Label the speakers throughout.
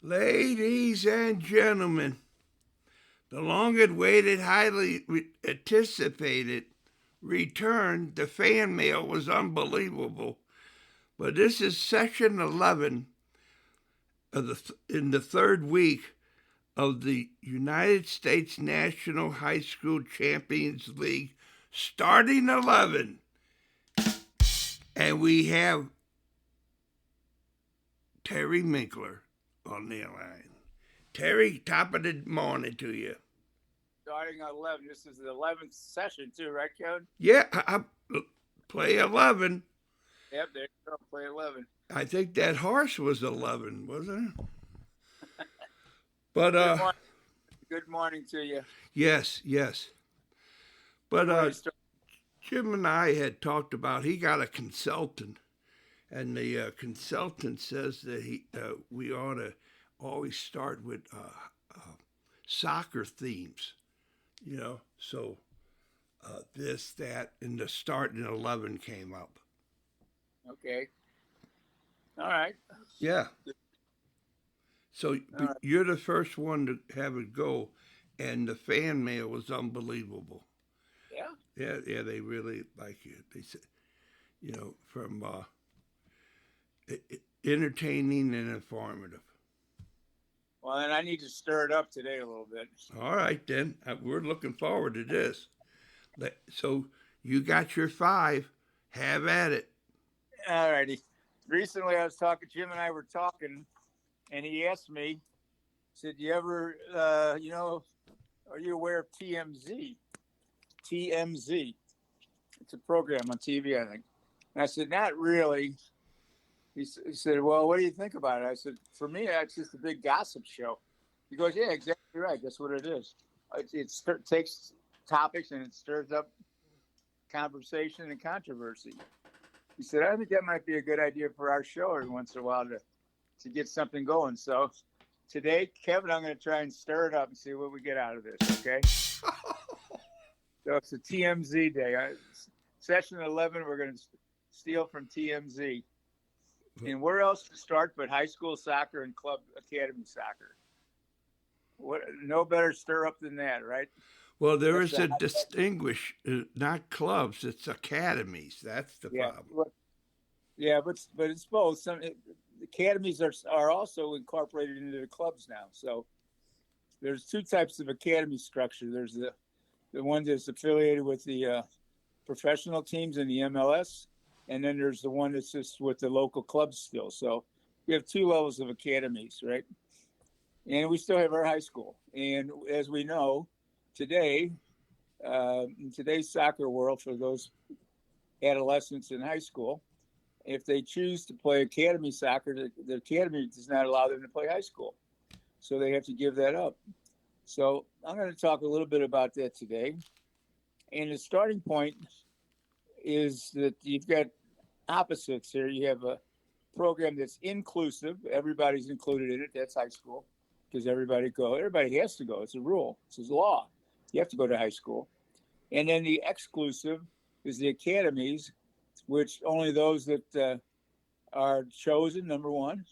Speaker 1: Ladies and gentlemen, the long-awaited, highly anticipated return to fan mail was unbelievable. But this is session 11 in the third week of the United States National High School Champions League starting 11. And we have Terry Minkler on the line. Terry, top of the morning to you.
Speaker 2: Starting at 11. This is the 11th session, too, right, Kevin?
Speaker 1: Yeah, I play 11.
Speaker 2: Yep, there you go. Play 11.
Speaker 1: I think that horse was 11, wasn't it? But,
Speaker 2: Good morning to you.
Speaker 1: yes. But Jim and I had talked about he got a consultant, and the consultant says that we ought to always start with soccer themes, So this, that, and the start in 11 came up.
Speaker 2: Okay. All right.
Speaker 1: Yeah. So you're the first one to have it go, and the fan mail was unbelievable.
Speaker 2: Yeah.
Speaker 1: Yeah, they really like it. They said, from entertaining and informative.
Speaker 2: Well, then I need to stir it up today a little bit.
Speaker 1: All right, then. We're looking forward to this. So you got your 5. Have at it.
Speaker 2: All righty. Recently, Jim and I were talking, and he asked me, said, you ever, are you aware of TMZ? TMZ. It's a program on TV, I think. And I said, not really. He said, well, what do you think about it? I said, for me, that's just a big gossip show. He goes, yeah, exactly right. That's what it is. It takes topics and it stirs up conversation and controversy. He said, I think that might be a good idea for our show every once in a while to get something going. So today, Kevin, I'm going to try and stir it up and see what we get out of this, okay? So it's a TMZ day. Session 11, we're going to steal from TMZ. And where else to start but high school soccer and club academy soccer? No better stir up than that, right?
Speaker 1: Well, there is a distinguish, not clubs, it's academies. That's the problem.
Speaker 2: Yeah, but it's both. Some academies are also incorporated into the clubs now. So there's 2 types of academy structure. There's the one that's affiliated with the professional teams in the MLS, and then there's the one that's just with the local clubs still. So we have 2 levels of academies, right? And we still have our high school. And as we know, today, in today's soccer world, for those adolescents in high school, if they choose to play academy soccer, the academy does not allow them to play high school. So they have to give that up. So I'm going to talk a little bit about that today. And the starting point is that you've got opposites here. You have a program that's inclusive. Everybody's included in it. That's high school because everybody has to go. It's a rule. It's a law. You have to go to high school. And then the exclusive is the academies, which only those that are chosen, number one,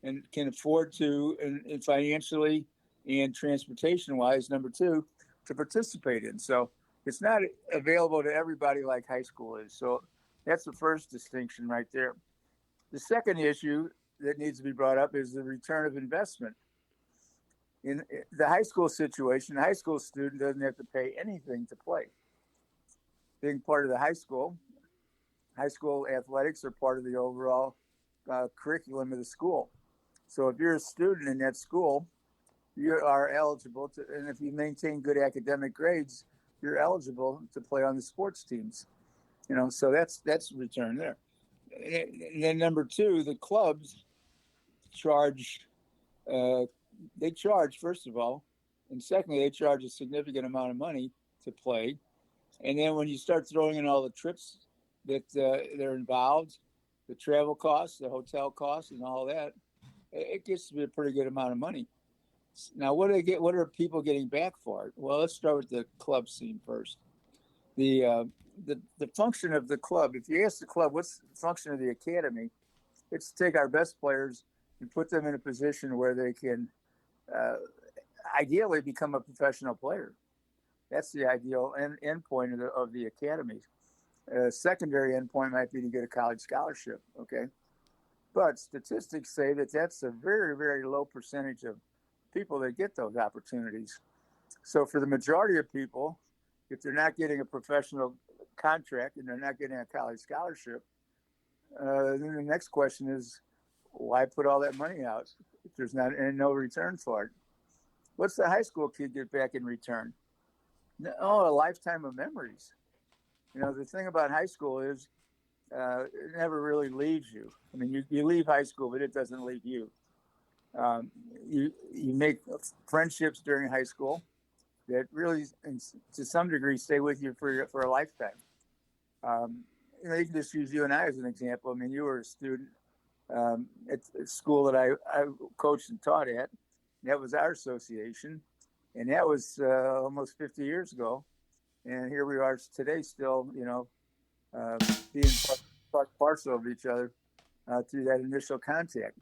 Speaker 2: and can afford to, and financially and transportation-wise, number 2, to participate in. So it's not available to everybody like high school is. So that's the first distinction right there. The second issue that needs to be brought up is the return of investment. In the high school situation, the high school student doesn't have to pay anything to play. Being part of the high school athletics are part of the overall curriculum of the school. So if you're a student in that school, you are eligible to, and if you maintain good academic grades, you're eligible to play on the sports teams. So that's return there. And then number 2, the clubs charge. They charge, first of all, and secondly, they charge a significant amount of money to play. And then when you start throwing in all the trips that they're involved, the travel costs, the hotel costs, and all that, it gets to be a pretty good amount of money. Now, what are people getting back for it? Well, let's start with the club scene first. The function of the club. If you ask the club, what's the function of the academy? It's to take our best players and put them in a position where they can ideally become a professional player. That's the ideal end point of the academy. Secondary endpoint might be to get a college scholarship, okay? But statistics say that that's a very, very low percentage of people that get those opportunities. So for the majority of people, if they're not getting a professional contract and they're not getting a college scholarship, then the next question is, why put all that money out if there's no return for it? What's the high school kid get back in return? Oh, a lifetime of memories. The thing about high school is it never really leaves you. I mean, you leave high school, but it doesn't leave you. You make friendships during high school that really, to some degree, stay with you for a lifetime. You can just use you and I as an example. I mean, you were a student at school that I coached and taught at. That was our association, and that was almost 50 years ago. And here we are today, still, being part parcel of each other through that initial contact.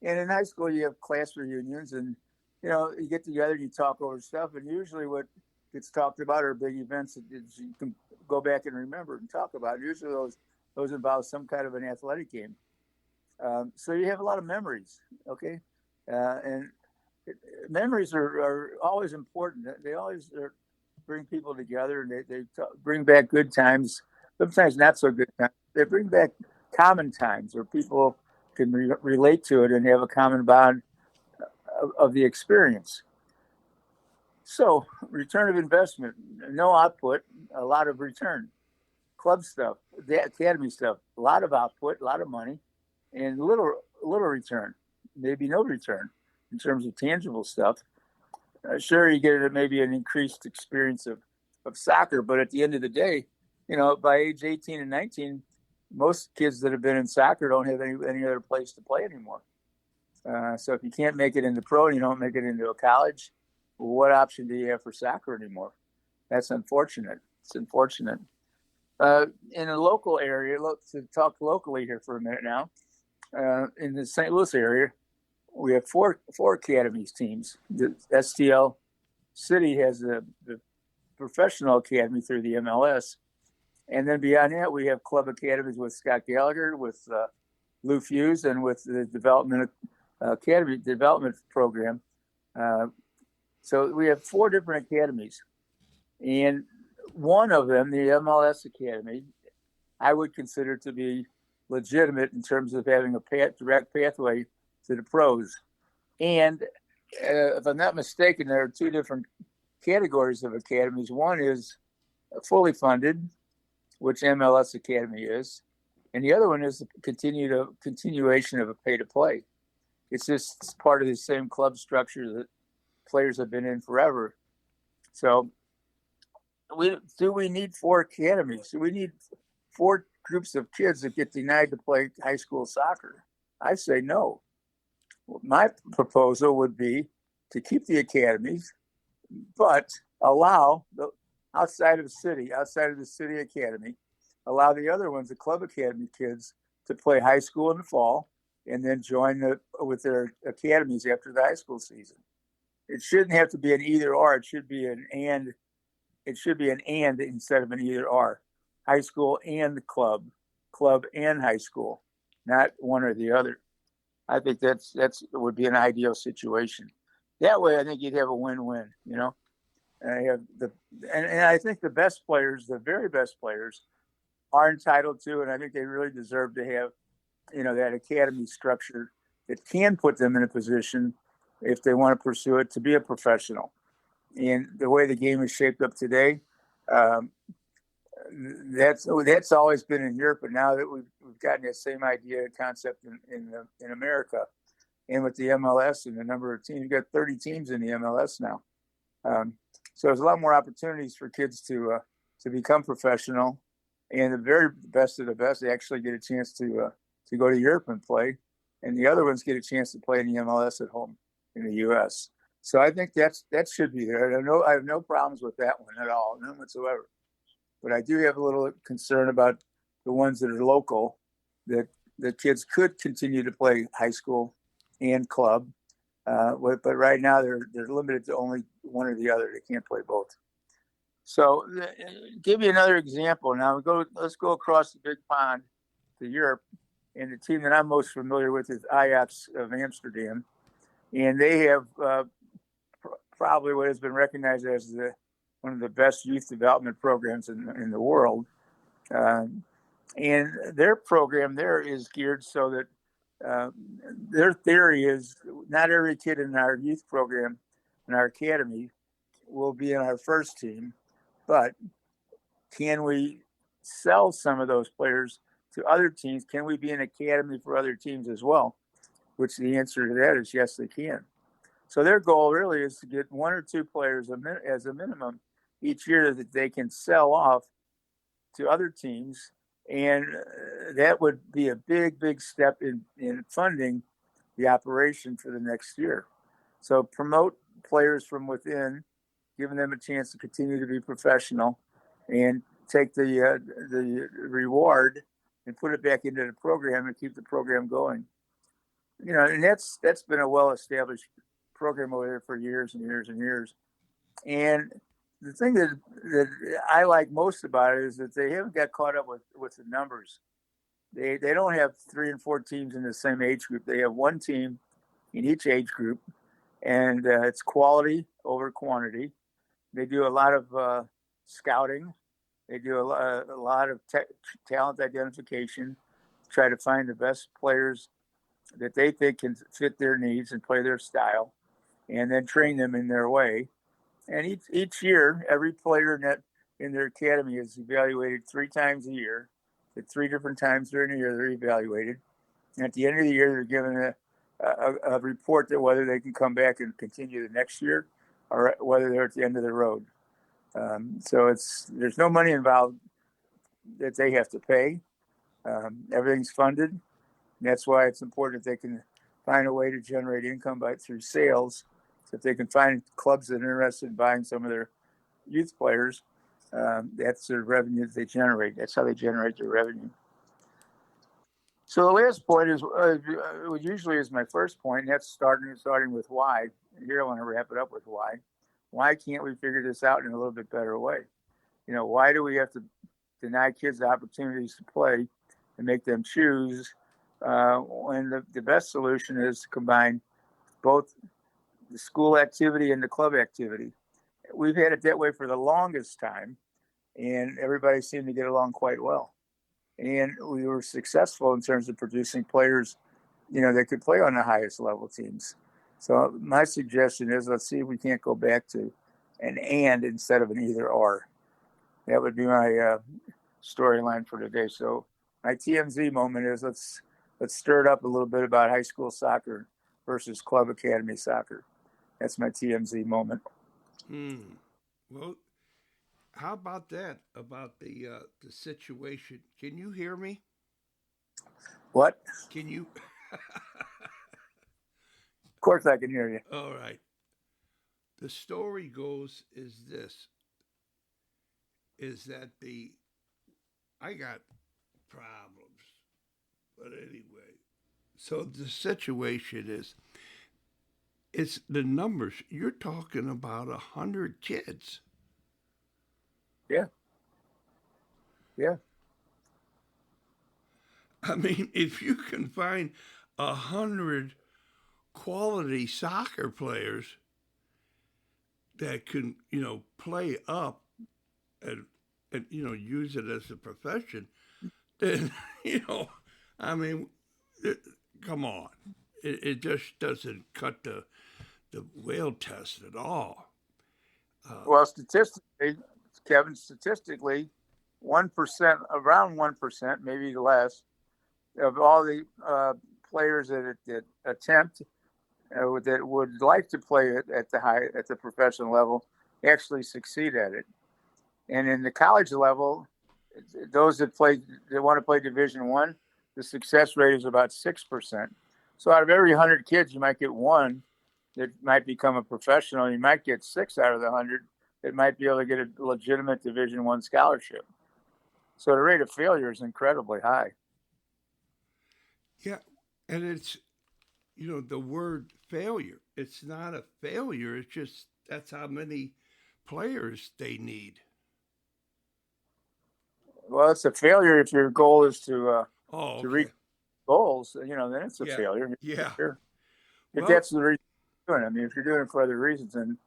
Speaker 2: And in high school, you have class reunions, and you get together, and you talk over stuff, and usually what gets talked about are big events that you can go back and remember and talk about. Usually those involve some kind of an athletic game. So you have a lot of memories, okay? And memories are always important. They always bring people together, and they bring back good times, sometimes not so good times. They bring back common times where people can relate to it and have a common bond of the experience. So, return of investment, no output, a lot of return. Club stuff, the academy stuff, a lot of output, a lot of money, and little return, maybe no return in terms of tangible stuff. Sure, you get maybe an increased experience of soccer, but at the end of the day, by age 18 and 19, most kids that have been in soccer don't have any other place to play anymore. So if you can't make it into pro and you don't make it into a college, what option do you have for soccer anymore? That's unfortunate. It's unfortunate. In a local area, to talk locally here for a minute now, in the St. Louis area, we have four academies teams. The STL City has the professional academy through the MLS. And then beyond that, we have club academies with Scott Gallagher, with Lou Fuse, and with the development program. So we have four different academies. And one of them, the MLS Academy, I would consider to be legitimate in terms of having a direct pathway to the pros. And if I'm not mistaken, there are two different categories of academies. One is fully funded, which MLS Academy is, and the other one is the continuation of a pay-to-play. It's just part of the same club structure that players have been in forever. So do we need four academies? Do we need four groups of kids that get denied to play high school soccer? I say no. My proposal would be to keep the academies, but allow outside of the city academy, allow the other ones, the club academy kids, to play high school in the fall and then join with their academies after the high school season. It shouldn't have to be an either or. It should be an and. It should be an and instead of an either or. High school and club and high school, not one or the other. I think that's would be an ideal situation. That way, I think you'd have a win-win. And I think the best players, the very best players, are entitled to, and I think they really deserve to have, that academy structure that can put them in a position, if they want to pursue it, to be a professional. And the way the game is shaped up today, that's always been in Europe, but now that we've gotten that same idea concept in America, and with the MLS and the number of teams, you've got 30 teams in the MLS now. So there's a lot more opportunities for kids to become professional, and the very best of the best, they actually get a chance to go to Europe and play, and the other ones get a chance to play in the MLS at home in the U.S. So I think that should be there. I have no problems with that one at all, none whatsoever. But I do have a little concern about the ones that are local, that the kids could continue to play high school and club. But right now they're limited to only one or the other. They can't play both. So, give you another example. Now let's go across the big pond to Europe, and the team that I'm most familiar with is Ajax of Amsterdam, and they have probably what has been recognized as one of the best youth development programs in the world. And their program there is geared so that their theory is not every kid in our youth program in our academy will be in our first team, but can we sell some of those players to other teams? Can we be an academy for other teams as well? Which the answer to that is yes, they can. So their goal really is to get one or two players as a minimum each year that they can sell off to other teams. And that would be a big, big step in funding the operation for the next year. So promote players from within, giving them a chance to continue to be professional, and take the reward and put it back into the program and keep the program going. And that's been a well-established program over there for years and years and years. And the thing that I like most about it is that they haven't got caught up with the numbers. They don't have 3 and 4 teams in the same age group. They have one team in each age group, and it's quality over quantity. They do a lot of scouting. They do a lot of talent identification, try to find the best players that they think can fit their needs and play their style, and then train them in their way. And each year, every player in their academy is evaluated 3 times a year. At 3 different times during the year, they're evaluated. And at the end of the year, they're given a report that whether they can come back and continue the next year or whether they're at the end of the road. So there's no money involved that they have to pay. Everything's funded. And that's why it's important that they can find a way to generate income through sales. So if they can find clubs that are interested in buying some of their youth players, that's the revenue that they generate. That's how they generate their revenue. So the last point is usually is my first point, and that's starting with why. And here I want to wrap it up with why. Why can't we figure this out in a little bit better way? Why do we have to deny kids opportunities to play and make them choose when the best solution is to combine both the school activity and the club activity? We've had it that way for the longest time, and everybody seemed to get along quite well. And we were successful in terms of producing players, that could play on the highest level teams. So my suggestion is, let's see if we can't go back to an and instead of an either or. That would be my storyline for today. So my TMZ moment is let's stir it up a little bit about high school soccer versus club academy soccer. That's my TMZ moment.
Speaker 1: Well, how about that? About the situation? Can you hear me?
Speaker 2: What?
Speaker 1: Can you?
Speaker 2: Of course, I can hear you.
Speaker 1: All right. The story goes is that I got problems, but anyway. So the situation is, it's the numbers. You're talking about 100 kids.
Speaker 2: Yeah.
Speaker 1: I mean, if you can find 100 quality soccer players that can, play up and use it as a profession, then, I mean, come on. It just doesn't cut the whale test at all.
Speaker 2: Well, statistically, 1%, around 1%, maybe less, of all the players that attempt that would like to play at the professional level actually succeed at it. And in the college level, those that want to play Division I, the success rate is about 6%. So out of every 100 kids, you might get one that might become a professional. You might get 6 out of the 100 that might be able to get a legitimate Division I scholarship. So the rate of failure is incredibly high.
Speaker 1: Yeah, and the word failure. It's not a failure. It's just that's how many players they need.
Speaker 2: Well, it's a failure if your goal is
Speaker 1: Oh,
Speaker 2: to reach
Speaker 1: okay.
Speaker 2: goals. Then it's a
Speaker 1: Yeah.
Speaker 2: failure.
Speaker 1: Yeah.
Speaker 2: Sure. If
Speaker 1: Well,
Speaker 2: that's the reason you're doing it. I mean, if you're doing it for other reasons, then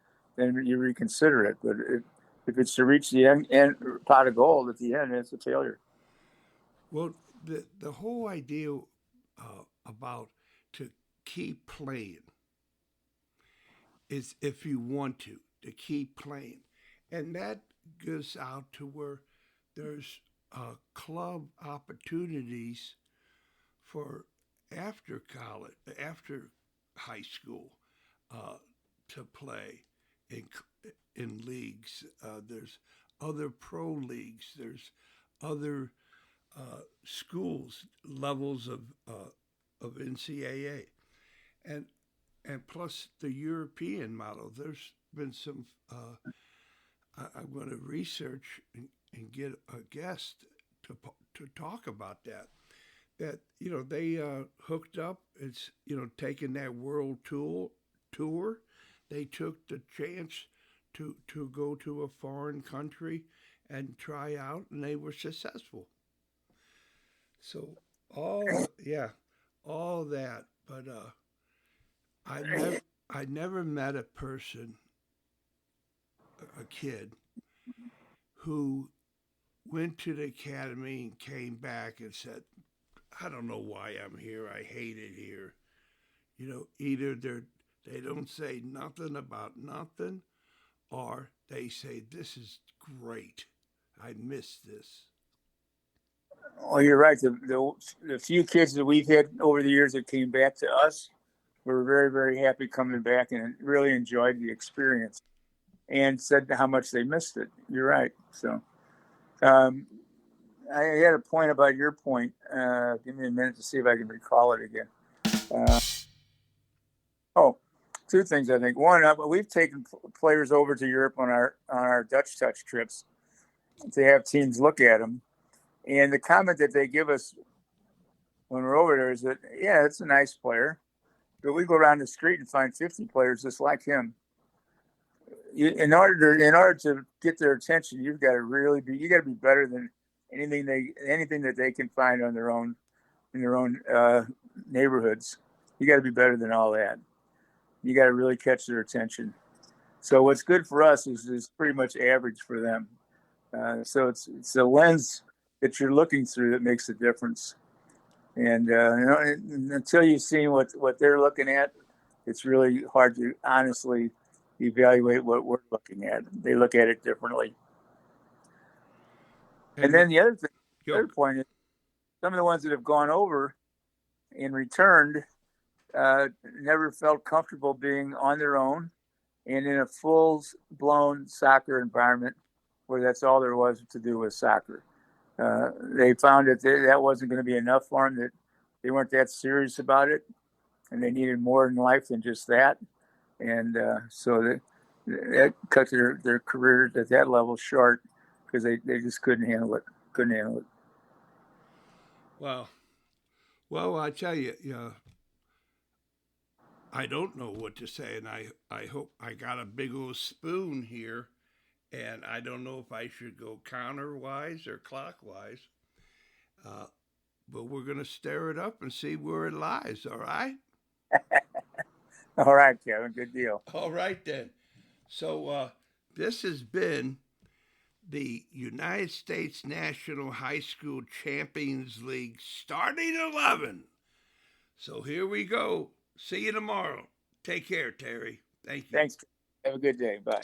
Speaker 2: you reconsider it. But if it's to reach the end pot of gold at the end, it's a failure.
Speaker 1: well, the whole idea about to keep playing is if you want to keep playing, and that goes out to where there's club opportunities for after college, after high school, uh, to play in leagues. There's other pro leagues. There's other schools levels of NCAA, and plus the European model. There's been some. I'm going to research and get a guest to talk about that. That they hooked up. It's taking that world tour. They took the chance to go to a foreign country and try out, and they were successful. So all that. But I never met a person, a kid, who went to the academy and came back and said, "I don't know why I'm here. I hate it here." Either they don't say nothing about nothing, or they say this is great. I miss this.
Speaker 2: Well, you're right. The few kids that we've had over the years that came back to us were very, very happy coming back and really enjoyed the experience and said how much they missed it. You're right. So um, I had a point about your point. Give me a minute to see if I can recall it again. Uh, oh, two things I think. One, we've taken players over to Europe on our Dutch Touch trips to have teams look at them, and the comment that they give us when we're over there is that yeah, it's a nice player, but we go around the street and find 50 players just like him. In order to get their attention, you got to be better than anything that they can find on their own in their own neighborhoods. You got to be better than all that. You got to really catch their attention. So what's good for us is pretty much average for them. So it's the lens that you're looking through that makes the difference. And until you've seen what they're looking at, it's really hard to honestly evaluate what we're looking at. They look at it differently. And
Speaker 1: And
Speaker 2: then the
Speaker 1: yo,
Speaker 2: other point is some of the ones that have gone over and returned never felt comfortable being on their own and in a full-blown soccer environment where that's all there was to do with soccer. They found that wasn't going to be enough for them, that they weren't that serious about it, and they needed more in life than just that. And so that cut their careers at that level short because they just couldn't handle it. Couldn't handle it.
Speaker 1: well, well, I tell you, I don't know what to say, and I hope I got a big old spoon here, and I don't know if I should go counterwise or clockwise. Uh, but we're gonna stir it up and see where it lies. All right.
Speaker 2: All right, Kevin. Good deal.
Speaker 1: All right then. So this has been the United States National High School Champions League starting 11. So here we go. See you tomorrow. Take care, Terry. Thank you.
Speaker 2: Thanks. Have a good day. Bye.